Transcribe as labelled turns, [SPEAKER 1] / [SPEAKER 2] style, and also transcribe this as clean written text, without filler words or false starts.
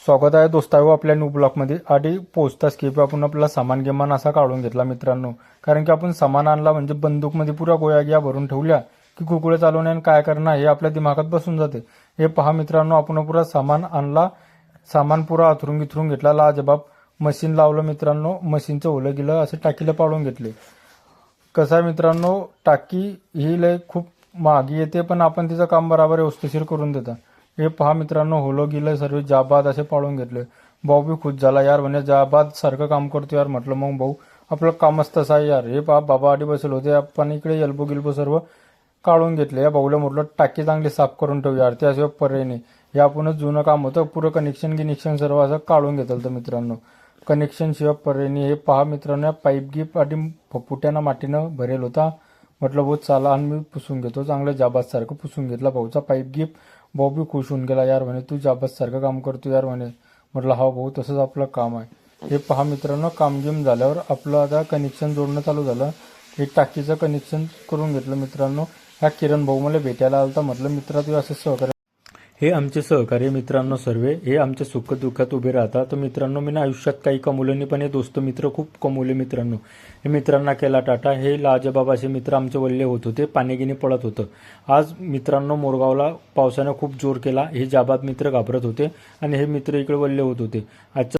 [SPEAKER 1] स्वागत आहे दोस्तायो आपल्या न्यू ब्लॉकमध्ये. आधी पोचताच की आपण आपला सामान गिमान असा काढून घेतला मित्रांनो. कारण की आपण सामान आणला म्हणजे बंदूकमध्ये पुरा गोळ्या गिया भरून ठेवल्या की कुकुळे चालवणे आणि काय करणार हे आपल्या दिमागात बसून जाते. हे पहा मित्रांनो, आपण पुरा सामान आणला, सामान पुरा अथरून गिथरून घेतला, लाजबाब मशीन लावलं मित्रांनो. मशीनचं ओलं गिलं असे टाकीला पाडून घेतले. कसं आहे मित्रांनो, टाकी ही लय खूप महागी येते पण आपण तिचं काम बराबर व्यवस्थिशीर करून देता. हे पहा मित्रांनो, होलो गिलं सर्व जाबाद असे पाडून घेतले. भाऊ बी खुश झाला यार, म्हणजे जाबाद सारखं काम करतो यार. म्हटलं मग भाऊ आपलं कामच तसं आहे यार. हे पहा बाबा आधी बसले होते, आपण इकडे एल्बो गिल्बो सर्व काढून घेतले. या भाऊला म्हटलं टाकी चांगली साफ करून ठेवू यार, त्याशिवाय पर्याय नाही. हे आपणच जुनं काम होतं, पुरं कनेक्शन गिनेक्शन सर्व असं काढून घेतलं तर मित्रांनो. कनेक्शन शिवाय पर्याय नाही. हे पहा मित्रांनो, पाईप गिप आधी फुट्यानं मातीनं भरेल होता. म्हटलं भाऊ चला आणि मी पुसून घेतो, चांगलं जाबाद सारखं पुसून घेतला भाऊचा पाईप गिप. भाऊ बी खुश होऊन गेला यार, म्हणे तू जाबाद सारखं काम करतो यार म्हणे. म्हटलं हा भाऊ तसंच आपलं काम आहे. हे पहा मित्रांनो, काम गेम झाल्यावर आपलं आता कनेक्शन जोडणं चालू झालं. हे टाकीचं कनेक्शन करून घेतलं मित्रांनो. हा किरण भाऊ मला भेटायला आलता. म्हटलं मित्रा तू असं सहकार्य, हे आमचे सहकारी मित्रांनो सर्वे, हे आमच्या सुख दुःखात उभे राहतात. तर मित्रांनो मी आयुष्यात काही कमवलं नाही पण हे दोस्त मित्र खूप कमवले मित्रांनो. हे मित्रांना केला टाटा. हे लाजबाबाचे मित्र आमचे वल्ले होत होते, पाणीगिनी पडत होतं. आज मित्रांनो मोरगावला पावसानं खूप जोर केला. हे जाबाद मित्र घाबरत होते आणि हे मित्र इकडे वल्ले होत होते. आजच्या